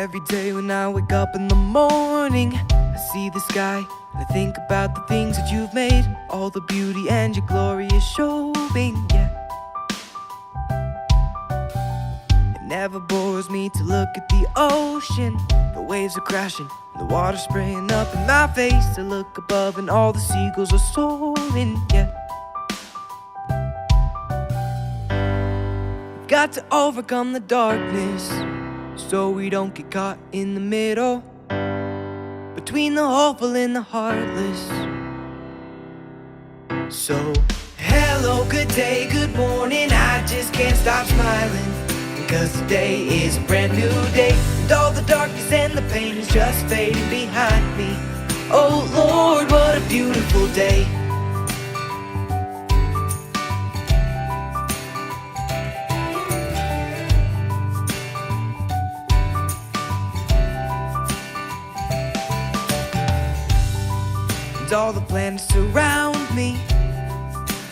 Every day when I wake up in the morning, I see the sky and I think about the things that you've made. All the beauty and your glory is showing, yeah. It never bores me to look at the ocean. The waves are crashing, the water spraying up in my face. I look above and all the seagulls are soaring, yeah. We've got to overcome the darkness, so we don't get caught in the middle, between the hopeful and the heartless. So, hello, good day, good morning, I just can't stop smiling, because today is a brand new day, and all the darkness and the pain is just fading behind me. Oh Lord, what a beautiful day. All the planets surround me,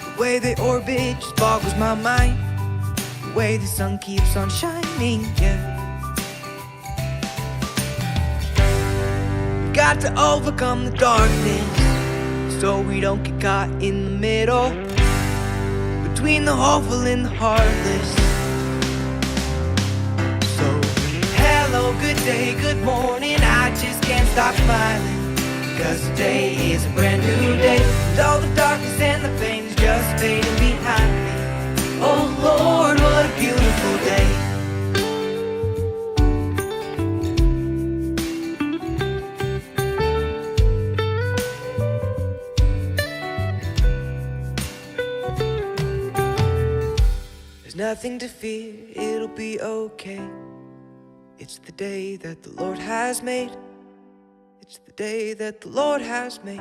the way they orbit just boggles my mind, the way the sun keeps on shining, yeah. We've got to overcome the darkness, so we don't get caught in the middle, between the hopeful and the heartless. So, hello, good day, good morning, I just can't stop smiling, because today is a brand new day, and all the darkness and the pain is just fading behind me. Oh Lord, what a beautiful day. There's nothing to fear, it'll be okay. It's the day that the Lord has made. It's the day that the Lord has made.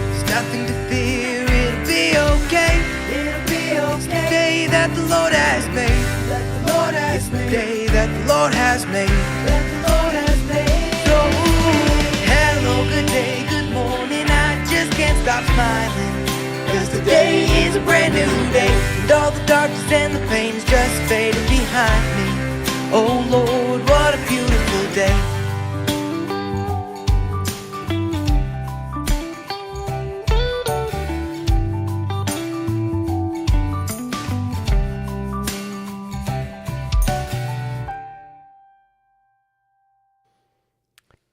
There's nothing to fear, it'll be okay. It'll be okay. It's the day that the Lord has made. That the Lord has it's made. The day that the Lord has made. That the Lord has made. So, hello, good day, good morning, I just can't stop smiling, because today is a brand new day, and all the darkness and the pain is just fading behind me. Oh Lord, what a beautiful day.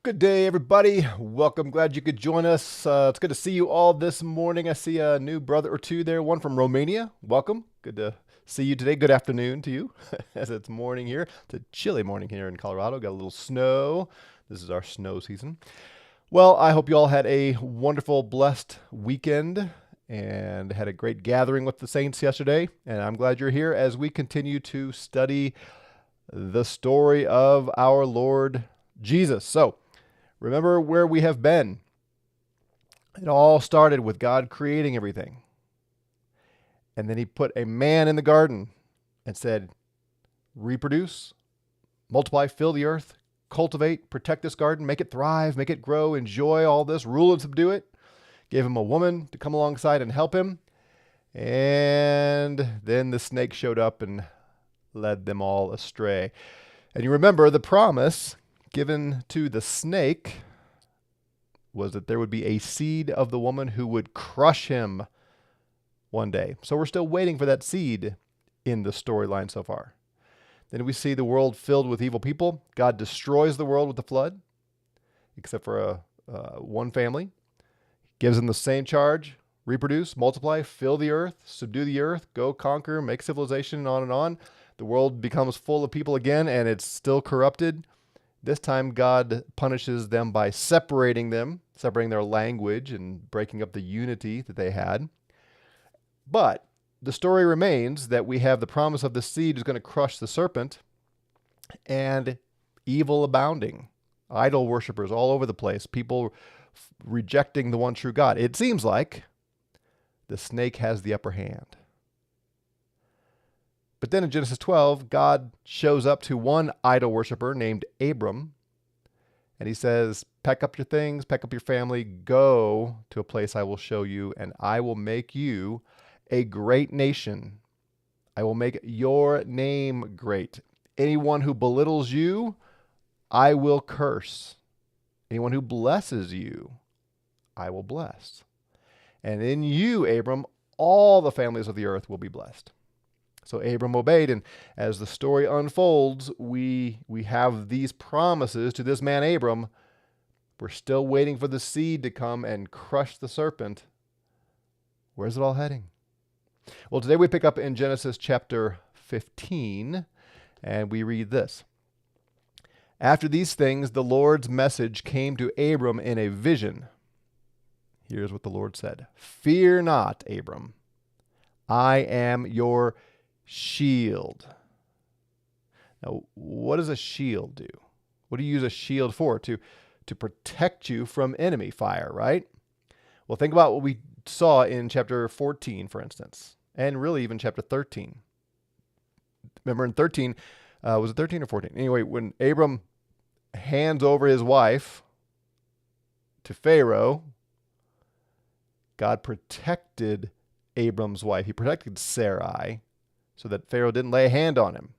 Good day, everybody. Welcome. Glad you could join us. It's good to see you all this morning. I see a new brother or two there, one from Romania. Welcome. Good to see you today. Good afternoon to you as it's morning here. It's a chilly morning here in Colorado. Got a little snow. This is our snow season. Well, I hope you all had a wonderful, blessed weekend and had a great gathering with the saints yesterday. And I'm glad you're here as we continue to study the story of our Lord Jesus. So, remember where we have been. It all started with God creating everything. And then he put a man in the garden and said, reproduce, multiply, fill the earth, cultivate, protect this garden, make it thrive, make it grow, enjoy all this, rule and subdue it. Gave him a woman to come alongside and help him. And then the snake showed up and led them all astray. And you remember the promise given to the snake was that there would be a seed of the woman who would crush him one day. So we're still waiting for that seed in the storyline so far. Then we see the world filled with evil people. God destroys the world with the flood, except for one family. Gives them the same charge: reproduce, multiply, fill the earth, subdue the earth, go conquer, make civilization, and on and on. The world becomes full of people again, and it's still corrupted. This time God punishes them by separating their language and breaking up the unity that they had. But the story remains that we have the promise of the seed is going to crush the serpent, and evil abounding, idol worshipers all over the place, people rejecting the one true God. It seems like the snake has the upper hand. But then in Genesis 12, God shows up to one idol worshiper named Abram, and he says, pack up your things, pack up your family, go to a place I will show you, and I will make you a great nation. I will make your name great. Anyone who belittles you, I will curse. Anyone who blesses you, I will bless. And in you, Abram, all the families of the earth will be blessed. So Abram obeyed, and as the story unfolds, we have these promises to this man Abram. We're still waiting for the seed to come and crush the serpent. Where's it all heading? Well, today we pick up in Genesis chapter 15, and we read this. After these things, the Lord's message came to Abram in a vision. Here's what the Lord said. Fear not, Abram. I am your shield. Now, what does a shield do? What do you use a shield for? To protect you from enemy fire, right? Well, think about what we saw in chapter 14, for instance, and really even chapter 13. Remember in 13, was it 13 or 14? Anyway, when Abram hands over his wife to Pharaoh, God protected Abram's wife. He protected Sarai so that Pharaoh didn't lay a hand on him.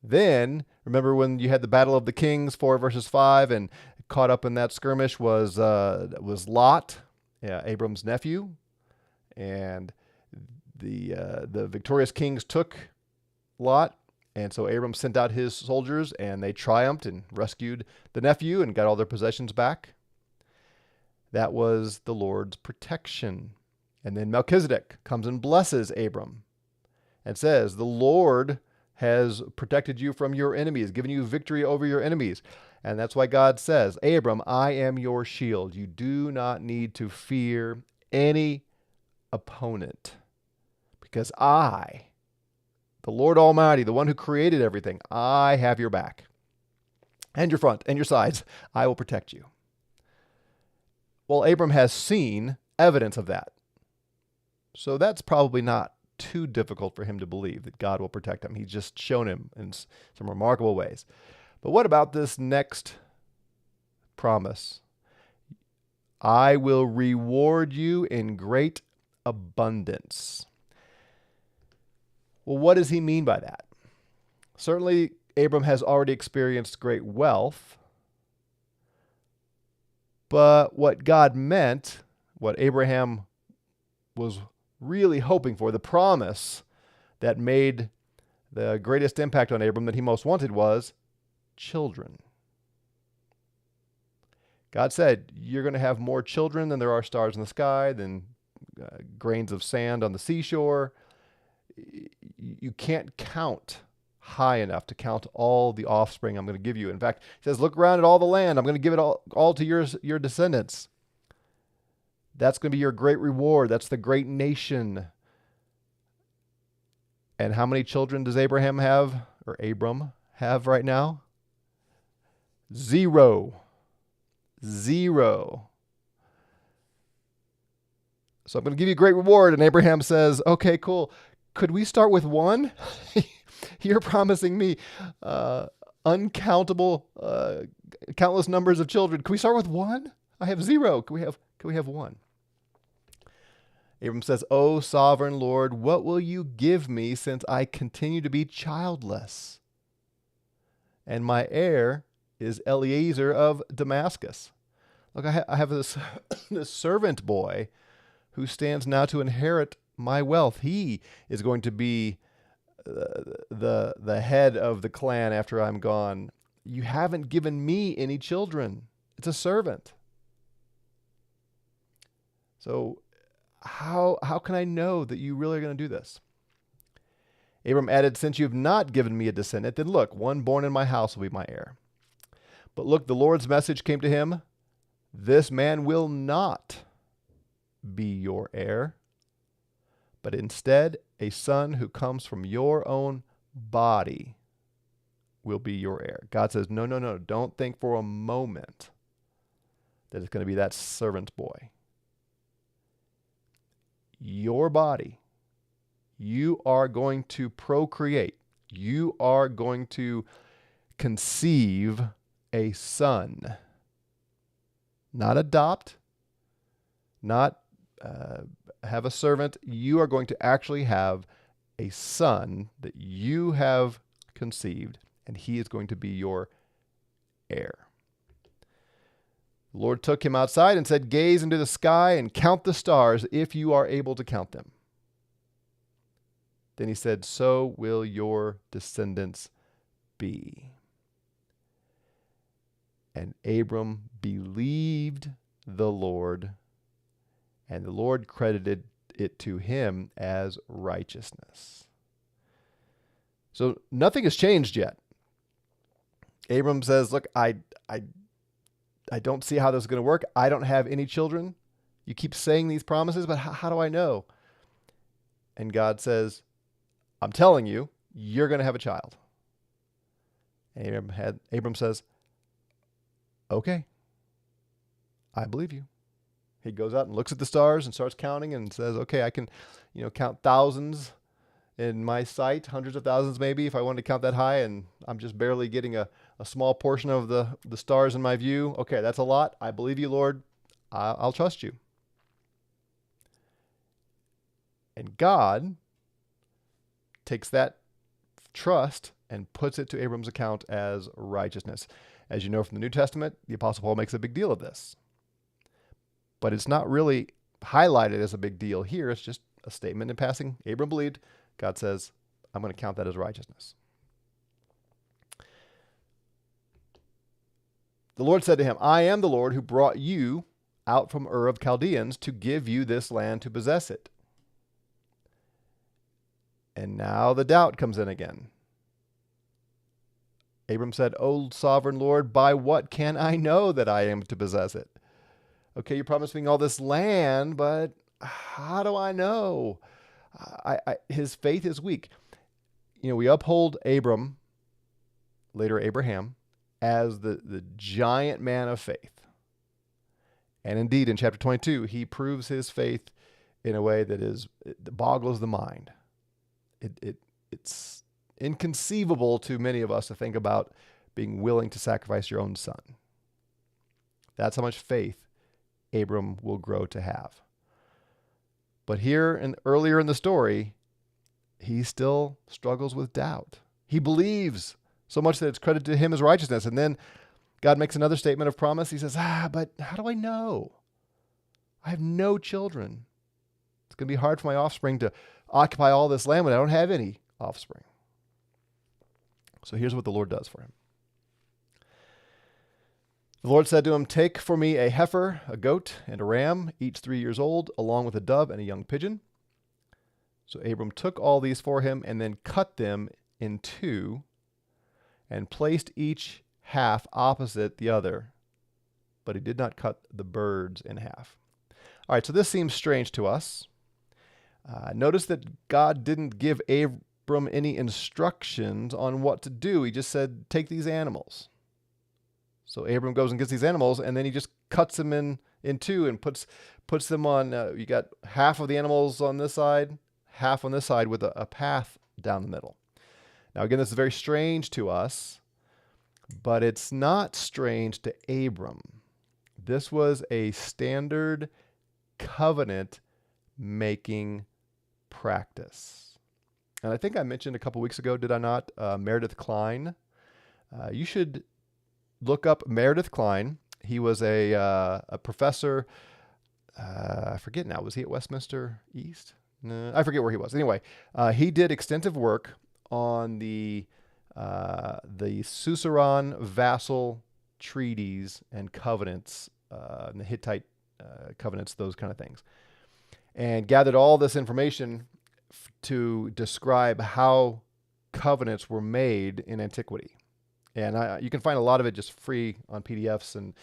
Then, remember when you had the Battle of the Kings, 4 verses 5, and caught up in that skirmish was Lot, Abram's nephew, and the victorious kings took Lot, and so Abram sent out his soldiers, and they triumphed and rescued the nephew and got all their possessions back. That was the Lord's protection. And then Melchizedek comes and blesses Abram and says, the Lord has protected you from your enemies, given you victory over your enemies. And that's why God says, Abram, I am your shield. You do not need to fear any opponent, because I, the Lord Almighty, the one who created everything, I have your back and your front and your sides. I will protect you. Well, Abram has seen evidence of that. So that's probably not too difficult for him to believe that God will protect him. He's just shown him in some remarkable ways. But what about this next promise? I will reward you in great abundance. Well, what does he mean by that? Certainly, Abram has already experienced great wealth. But what God meant, what Abraham was really hoping for, the promise that made the greatest impact on Abram that he most wanted was children. God said, you're going to have more children than there are stars in the sky, than grains of sand on the seashore. You can't count high enough to count all the offspring I'm going to give you. In fact, he says, look around at all the land. I'm going to give it all to your descendants. That's going to be your great reward. That's the great nation. And how many children does Abram have right now? 0. 0. So I'm going to give you a great reward. And Abraham says, okay, cool. Could we start with 1? You're promising me uncountable, countless numbers of children. Can we start with 1? I have 0. Can we have 1? Abram says, O sovereign Lord, what will you give me since I continue to be childless? And my heir is Eliezer of Damascus. Look, I have this servant boy who stands now to inherit my wealth. He is going to be the head of the clan after I'm gone. You haven't given me any children. It's a servant. So how can I know that you really are going to do this? Abram added, since you have not given me a descendant, then look, one born in my house will be my heir. But look, the Lord's message came to him. This man will not be your heir, but instead a son who comes from your own body will be your heir. God says, no. Don't think for a moment that it's going to be that servant boy. Your body, you are going to procreate. You are going to conceive a son. Not adopt, not have a servant. You are going to actually have a son that you have conceived, and he is going to be your heir. The Lord took him outside and said, gaze into the sky and count the stars if you are able to count them. Then he said, so will your descendants be. And Abram believed the Lord, and the Lord credited it to him as righteousness. So nothing has changed yet. Abram says, look, I don't see how this is going to work. I don't have any children. You keep saying these promises, but how do I know? And God says, I'm telling you, you're going to have a child. Abram says, okay, I believe you. He goes out and looks at the stars and starts counting and says, okay, I can, count thousands in my sight, hundreds of thousands maybe, if I wanted to count that high, and I'm just barely getting a small portion of the stars in my view. Okay, that's a lot. I believe you, Lord. I'll trust you. And God takes that trust and puts it to Abram's account as righteousness. As you know from the New Testament, the Apostle Paul makes a big deal of this. But it's not really highlighted as a big deal here. It's just a statement in passing. Abram believed. God says, I'm going to count that as righteousness. The Lord said to him, I am the Lord who brought you out from Ur of Chaldeans to give you this land to possess it. And now the doubt comes in again. Abram said, O sovereign Lord, by what can I know that I am to possess it? Okay, you promised me all this land, but how do I know? His faith is weak. We uphold Abram, later Abraham, as the giant man of faith. And indeed, in chapter 22, he proves his faith in a way that boggles the mind. It's inconceivable to many of us to think about being willing to sacrifice your own son. That's how much faith Abram will grow to have. But here and earlier in the story, he still struggles with doubt. He believes so much that it's credited to him as righteousness. And then God makes another statement of promise. He says, but how do I know? I have no children. It's going to be hard for my offspring to occupy all this land when I don't have any offspring. So here's what the Lord does for him. The Lord said to him, take for me a heifer, a goat, and a ram, each 3 years old, along with a dove and a young pigeon. So Abram took all these for him and then cut them in two and placed each half opposite the other. But he did not cut the birds in half. All right, so this seems strange to us. Notice that God didn't give Abram any instructions on what to do. He just said, take these animals. So Abram goes and gets these animals, and then he just cuts them in two and puts them on. You got half of the animals on this side, half on this side, with a path down the middle. Now, again, this is very strange to us, but it's not strange to Abram. This was a standard covenant-making practice. And I think I mentioned a couple weeks ago, did I not? Meredith Kline. You should look up Meredith Kline. He was a professor. I forget now. Was he at Westminster East? No, I forget where he was. Anyway, he did extensive work on the suzerain vassal treaties and covenants, and the Hittite covenants, those kind of things, and gathered all this information to describe how covenants were made in antiquity. And you can find a lot of it just free on PDFs. And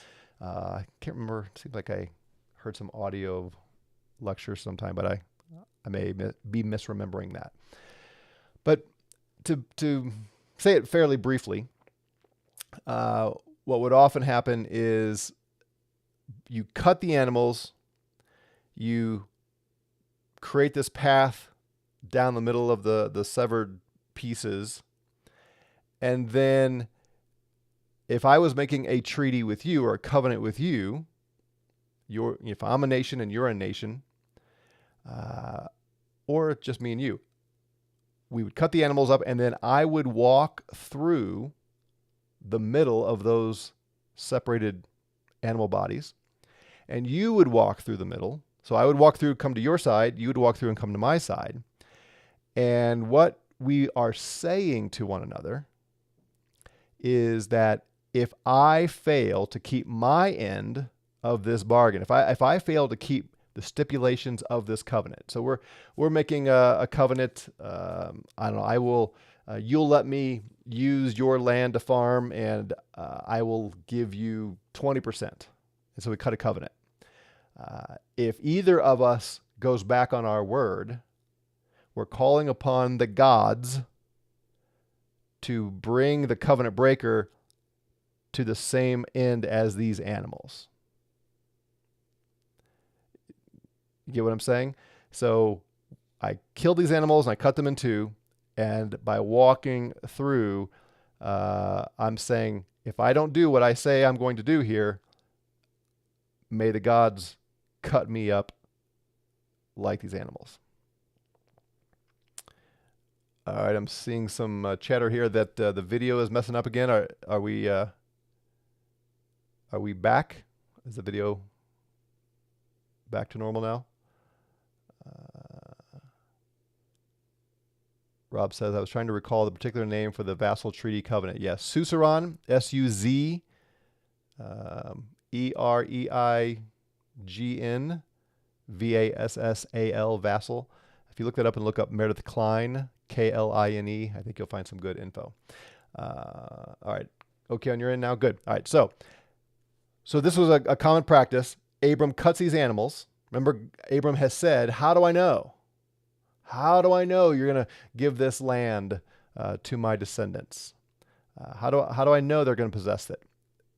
I can't remember. It seems like I heard some audio lecture sometime, but I may be misremembering that. But to say it fairly briefly, what would often happen is you cut the animals, you create this path down the middle of the severed pieces, and then if I was making a treaty with you or a covenant with you, if I'm a nation and you're a nation, or just me and you, we would cut the animals up, and then I would walk through the middle of those separated animal bodies, and you would walk through the middle. So I would walk through, come to your side, you would walk through and come to my side. And what we are saying to one another is that if I fail to keep my end of this bargain, if I fail to keep the stipulations of this covenant, so we're making a covenant. I don't know. You'll let me use your land to farm, and I will give you 20%. And so we cut a covenant. If either of us goes back on our word, we're calling upon the gods to bring the covenant breaker to the same end as these animals. You get what I'm saying? So I killed these animals and I cut them in two. And by walking through, I'm saying, if I don't do what I say I'm going to do here, may the gods cut me up like these animals. All right, I'm seeing some chatter here that the video is messing up again. Are we back? Is the video back to normal now? Rob says, I was trying to recall the particular name for the vassal treaty covenant. Yes, suzerain, S-U-Z, E-R-E-I-G-N, V-A-S-S-A-L, vassal. If you look that up and look up Meredith Kline, K-L-I-N-E, I think you'll find some good info. All right. Okay, on your end now? Good. All right. So this was a common practice. Abram cuts these animals. Remember, Abram has said, how do I know? How do I know you're going to give this land to my descendants? How do I know they're going to possess it?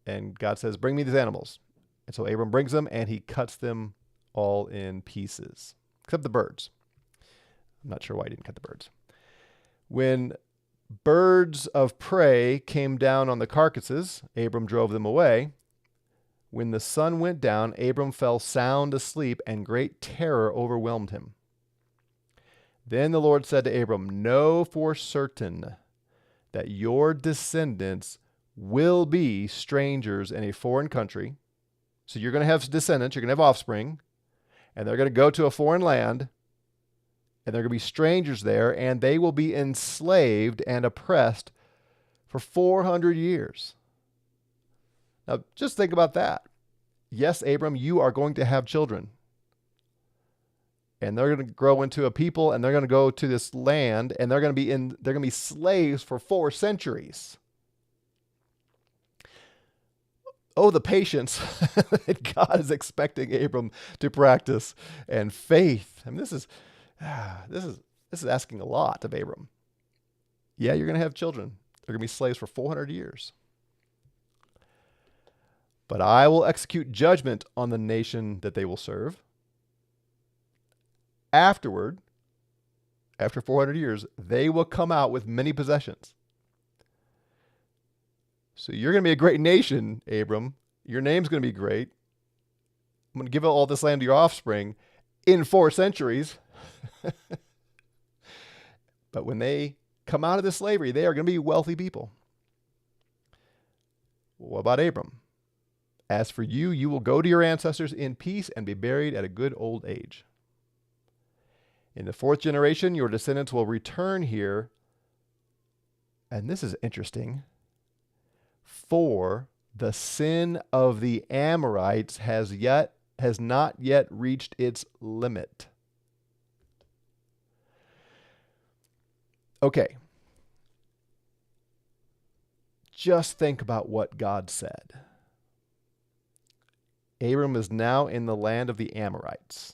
And God says, bring me these animals. And so Abram brings them, and he cuts them all in pieces, except the birds. I'm not sure why he didn't cut the birds. When birds of prey came down on the carcasses, Abram drove them away. When the sun went down, Abram fell sound asleep, and great terror overwhelmed him. Then the Lord said to Abram, know for certain that your descendants will be strangers in a foreign country. So you're going to have descendants, you're going to have offspring, and they're going to go to a foreign land, and they're going to be strangers there, and they will be enslaved and oppressed for 400 years. Now, just think about that. Yes, Abram, you are going to have children. And they're going to grow into a people, and they're going to go to this land, and they're going to be slaves for 4 centuries. Oh, the patience that God is expecting Abram to practice, and faith. I mean, this is asking a lot of Abram. Yeah, you're going to have children. They're going to be slaves for 400 years. But I will execute judgment on the nation that they will serve. Afterward, after 400 years, they will come out with many possessions. So you're going to be a great nation, Abram. Your name's going to be great. I'm going to give all this land to your offspring in 4 centuries. But when they come out of this slavery, they are going to be wealthy people. What about Abram? As for you, you will go to your ancestors in peace and be buried at a good old age. In the 4th generation, your descendants will return here. And this is interesting. For the sin of the Amorites has not yet reached its limit. Okay. Just think about what God said. Abram is now in the land of the Amorites.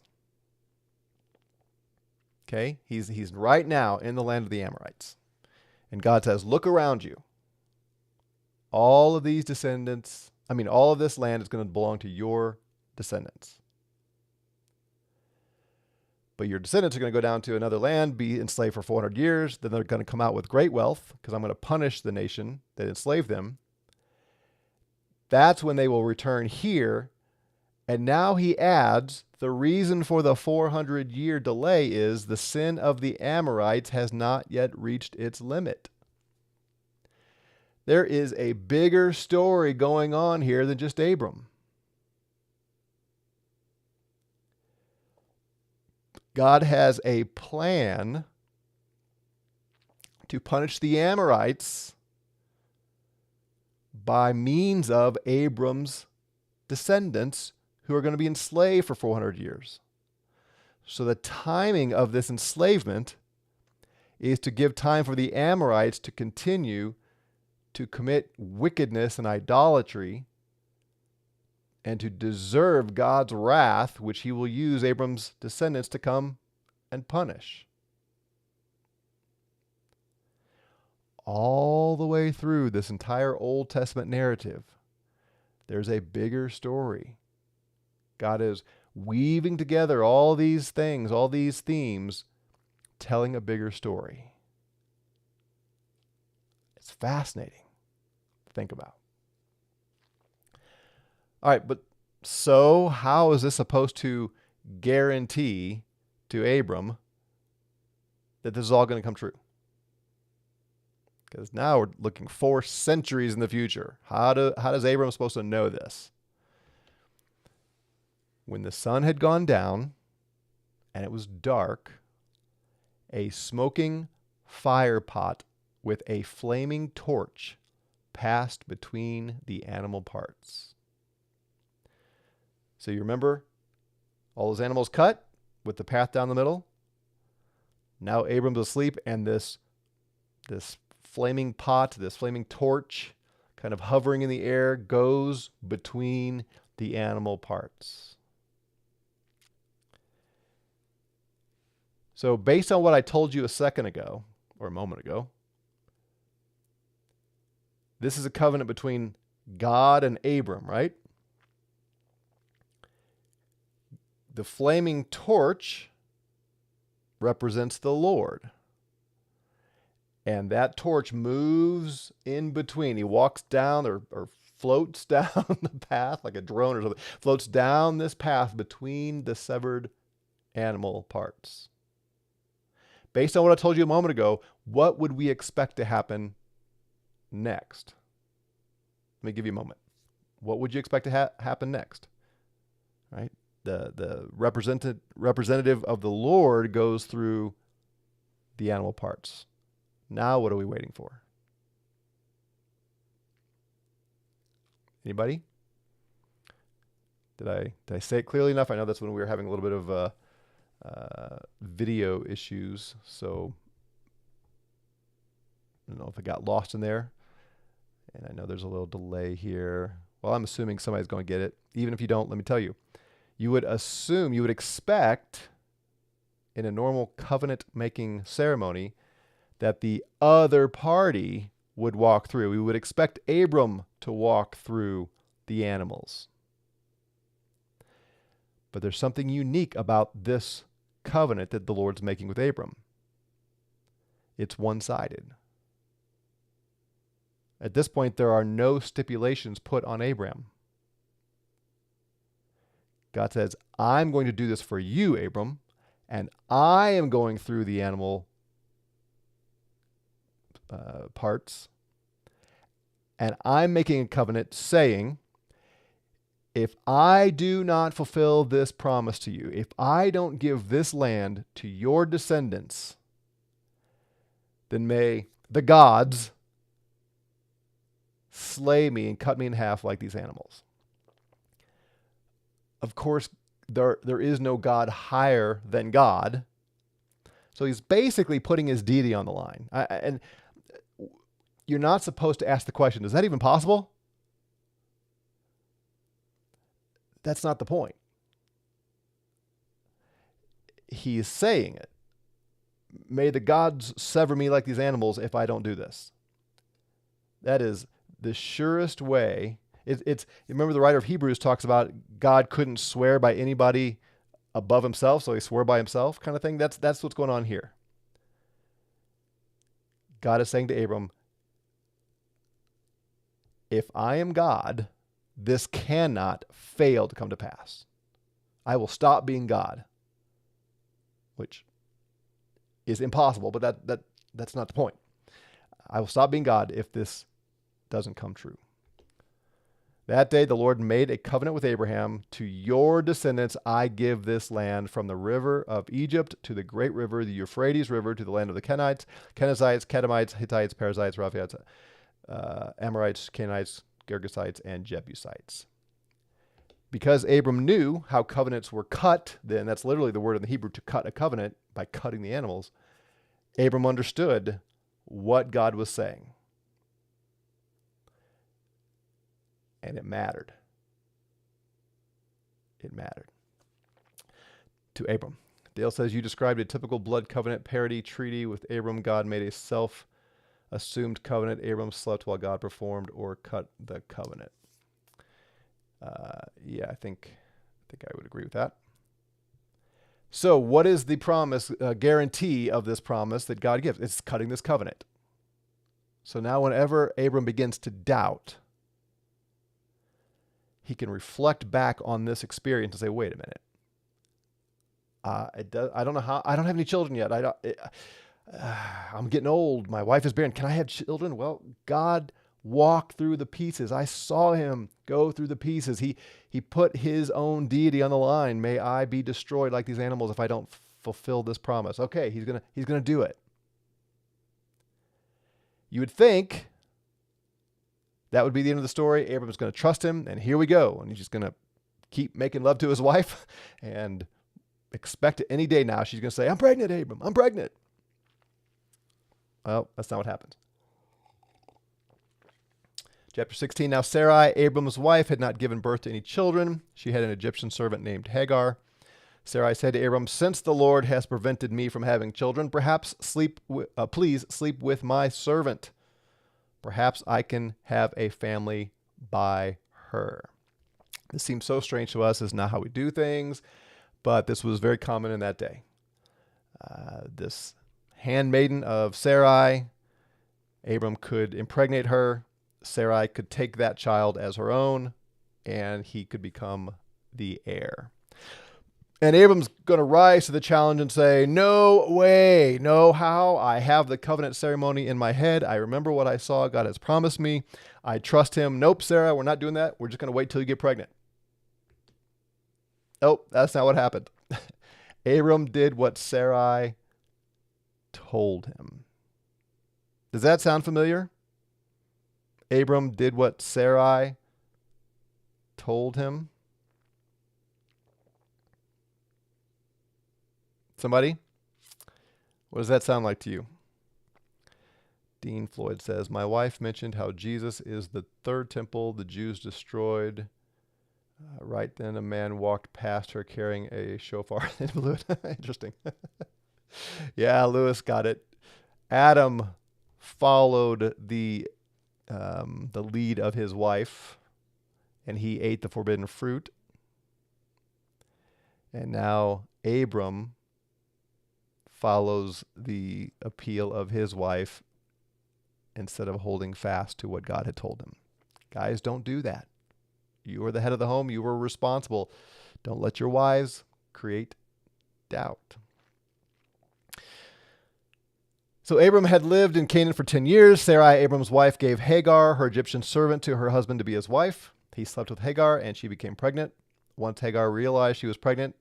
Okay? He's right now in the land of the Amorites. And God says, look around you. All of these descendants, all of this land is going to belong to your descendants. But your descendants are going to go down to another land, be enslaved for 400 years. Then they're going to come out with great wealth because I'm going to punish the nation that enslaved them. That's when they will return here. And now he adds, the reason for the 400-year delay is the sin of the Amorites has not yet reached its limit. There is a bigger story going on here than just Abram. God has a plan to punish the Amorites by means of Abram's descendants who are going to be enslaved for 400 years. So the timing of this enslavement is to give time for the Amorites to continue to commit wickedness and idolatry and to deserve God's wrath, which he will use Abram's descendants to come and punish. All the way through this entire Old Testament narrative, there's a bigger story. God is weaving together all these things, all these themes, telling a bigger story. It's fascinating to think about. All right, but so how is this supposed to guarantee to Abram that this is all going to come true? Because now we're looking 4 centuries in the future. How does Abram supposed to know this? When the sun had gone down and it was dark, a smoking fire pot with a flaming torch passed between the animal parts. So you remember all those animals cut with the path down the middle? Now Abram's asleep and this flaming pot, this flaming torch kind of hovering in the air goes between the animal parts. So based on what I told you a second ago, or a moment ago, this is a covenant between God and Abram, right? The flaming torch represents the Lord. And that torch moves in between. He walks down or floats down the path like a drone or something, floats down this path between the severed animal parts. Based on what I told you a moment ago, what would we expect to happen next? Let me give you a moment. What would you expect to happen next? Right? The representative of the Lord goes through the animal parts. Now what are we waiting for? Anybody? Did I say it clearly enough? I know that's when we were having a little bit of video issues, so I don't know if it got lost in there. And I know there's a little delay here. Well, I'm assuming somebody's going to get it. Even if you don't, let me tell you. You would expect in a normal covenant-making ceremony that the other party would walk through. We would expect Abram to walk through the animals. But there's something unique about this covenant that the Lord's making with Abram. It's one-sided. At this point, there are no stipulations put on Abram. God says, I'm going to do this for you, Abram, and I am going through the animal parts, and I'm making a covenant saying, if I do not fulfill this promise to you, if I don't give this land to your descendants, then may the gods slay me and cut me in half like these animals. Of course, there is no God higher than God. So he's basically putting his deity on the line. And you're not supposed to ask the question, is that even possible? That's not the point. He is saying it. May the gods sever me like these animals if I don't do this. That is the surest way. Remember the writer of Hebrews talks about God couldn't swear by anybody above himself, so he swore by himself kind of thing. That's what's going on here. God is saying to Abram, if I am God, this cannot fail to come to pass. I will stop being God, which is impossible, but that's not the point. I will stop being God if this doesn't come true. That day the Lord made a covenant with Abraham. To your descendants I give this land, from the river of Egypt to the great river, the Euphrates River, to the land of the Kenites, Kenizzites, Kedemites, Hittites, Perizzites, Rephaites, Amorites, Canaanites, Girgashites, and Jebusites. Because Abram knew how covenants were cut, then that's literally the word in the Hebrew, to cut a covenant, by cutting the animals, Abram understood what God was saying. And it mattered. It mattered to Abram. Dale says, you described a typical blood covenant parody treaty with Abram. God made a self-assumed covenant. Abram slept while God performed or cut the covenant. Yeah, I think I would agree with that. So what is the promise, guarantee of this promise that God gives? It's cutting this covenant. So now whenever Abram begins to doubt, he can reflect back on this experience and say, wait a minute. I don't know how. I don't have any children yet. I'm getting old. My wife is barren. Can I have children? Well, God walked through the pieces. I saw him go through the pieces. He put his own deity on the line. May I be destroyed like these animals if I don't fulfill this promise. Okay, he's gonna do it. You would think that would be the end of the story. Abram's going to trust him, and here we go. And he's just going to keep making love to his wife and expect it any day now. She's going to say, I'm pregnant, Abram. I'm pregnant. Well, that's not what happens. Chapter 16, now Sarai, Abram's wife, had not given birth to any children. She had an Egyptian servant named Hagar. Sarai said to Abram, since the Lord has prevented me from having children, perhaps please sleep with my servant. Perhaps I can have a family by her. This seems so strange to us. It's not how we do things, but this was very common in that day. This handmaiden of Sarai, Abram could impregnate her. Sarai could take that child as her own, and he could become the heir. And Abram's going to rise to the challenge and say, no way, no how. I have the covenant ceremony in my head. I remember what I saw God has promised me. I trust him. Nope, Sarah, we're not doing that. We're just going to wait till you get pregnant. Nope, that's not what happened. Abram did what Sarai told him. Does that sound familiar? Abram did what Sarai told him. Somebody? What does that sound like to you? Dean Floyd says, my wife mentioned how Jesus is the third temple the Jews destroyed. Right then a man walked past her carrying a shofar and blew it. Interesting. Yeah, Lewis got it. Adam followed the lead of his wife, and he ate the forbidden fruit. And now Abram follows the appeal of his wife instead of holding fast to what God had told him. Guys, don't do that. You are the head of the home. You are responsible. Don't let your wives create doubt. So Abram had lived in Canaan for 10 years. Sarai, Abram's wife, gave Hagar, her Egyptian servant, to her husband to be his wife. He slept with Hagar, and she became pregnant. Once Hagar realized she was pregnant,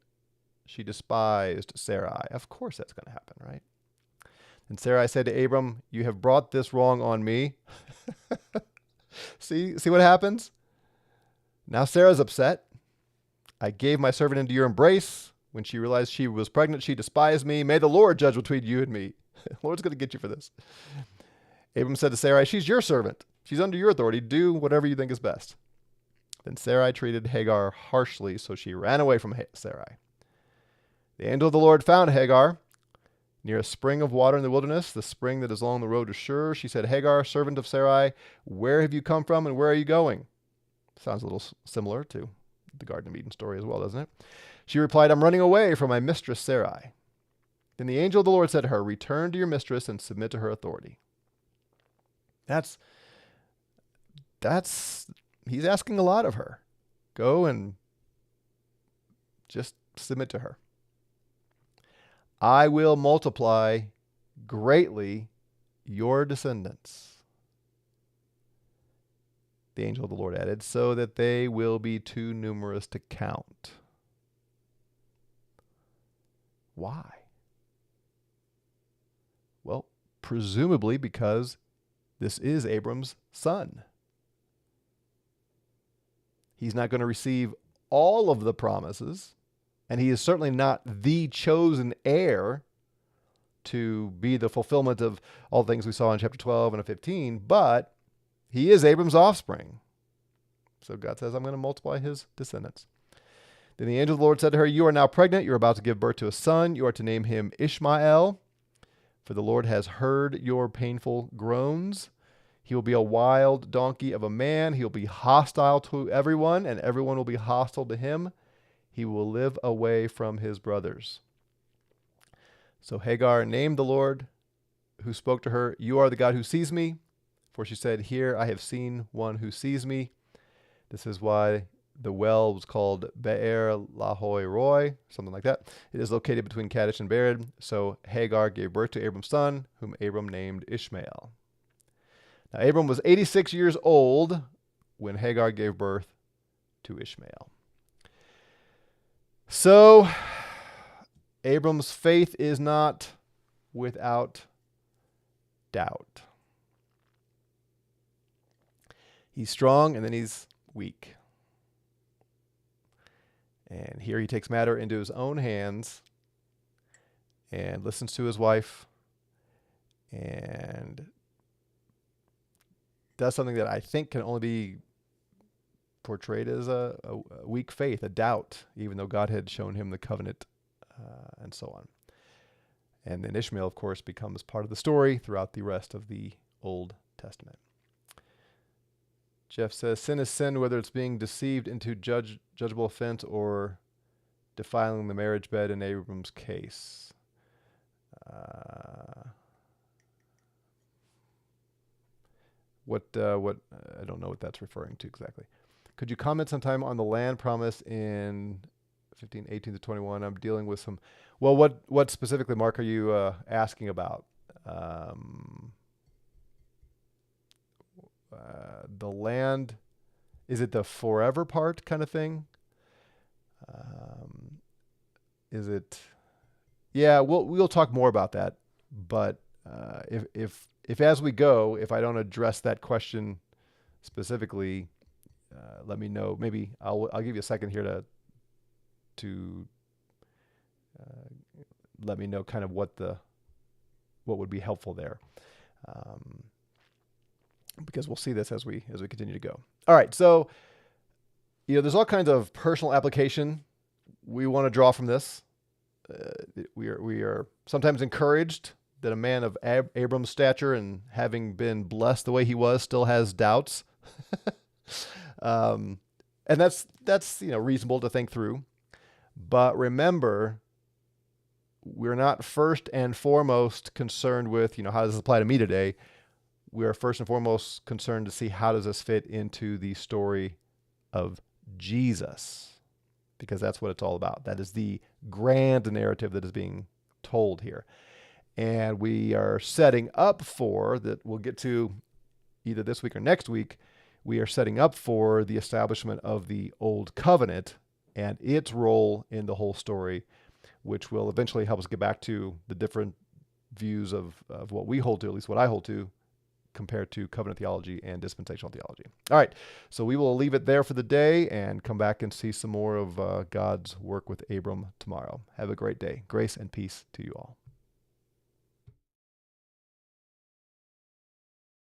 she despised Sarai. Of course that's going to happen, right? And Sarai said to Abram, you have brought this wrong on me. See what happens? Now Sarah's upset. I gave my servant into your embrace. When she realized she was pregnant, she despised me. May the Lord judge between you and me. The Lord's going to get you for this. Abram said to Sarai, she's your servant. She's under your authority. Do whatever you think is best. Then Sarai treated Hagar harshly, so she ran away from Sarai. The angel of the Lord found Hagar near a spring of water in the wilderness, the spring that is along the road to Shur. She said, Hagar, servant of Sarai, where have you come from and where are you going? Sounds a little similar to the Garden of Eden story as well, doesn't it? She replied, I'm running away from my mistress Sarai. Then the angel of the Lord said to her, return to your mistress and submit to her authority. That's he's asking a lot of her. Go and just submit to her. I will multiply greatly your descendants. The angel of the Lord added, so that they will be too numerous to count. Why? Well, presumably because this is Abram's son. He's not going to receive all of the promises, and he is certainly not the chosen heir to be the fulfillment of all the things we saw in chapter 12 and 15, but he is Abram's offspring. So God says, I'm going to multiply his descendants. Then the angel of the Lord said to her, you are now pregnant. You're about to give birth to a son. You are to name him Ishmael, for the Lord has heard your painful groans. He will be a wild donkey of a man. He will be hostile to everyone, and everyone will be hostile to him. He will live away from his brothers. So Hagar named the Lord who spoke to her, you are the God who sees me. For she said, here I have seen one who sees me. This is why the well was called Be'er Lahoi Roi, something like that. It is located between Kadesh and Bered. So Hagar gave birth to Abram's son, whom Abram named Ishmael. Now Abram was 86 years old when Hagar gave birth to Ishmael. So Abram's faith is not without doubt. He's strong and then he's weak. And here he takes matter into his own hands and listens to his wife and does something that I think can only be portrayed as a weak faith, a doubt, even though God had shown him the covenant and so on. And then Ishmael, of course, becomes part of the story throughout the rest of the Old Testament. Jeff says, sin is sin, whether it's being deceived into judgeable offense or defiling the marriage bed in Abram's case. What I don't know what that's referring to exactly. Could you comment sometime on the land promise in 15:18 to 21? I'm dealing with some. Well, what specifically, Mark, are you asking about? The land, is it the forever part kind of thing? Is it? Yeah, we'll talk more about that. But if as we go, if I don't address that question specifically, let me know. Maybe I'll give you a second here to let me know kind of what would be helpful there. Because we'll see this as we continue to go. All right, so there's all kinds of personal application we want to draw from this. We are sometimes encouraged that a man of Abram's stature and having been blessed the way he was still has doubts, and that's reasonable to think through. But remember, we're not first and foremost concerned with how does this apply to me today. We are first and foremost concerned to see how does this fit into the story of Jesus, because that's what it's all about. That is the grand narrative that is being told here. And we are setting up for, that we'll get to either this week or next week, we are setting up for the establishment of the Old Covenant and its role in the whole story, which will eventually help us get back to the different views of what we hold to, at least what I hold to, compared to covenant theology and dispensational theology. All right, so we will leave it there for the day and come back and see some more of God's work with Abram tomorrow. Have a great day. Grace and peace to you all.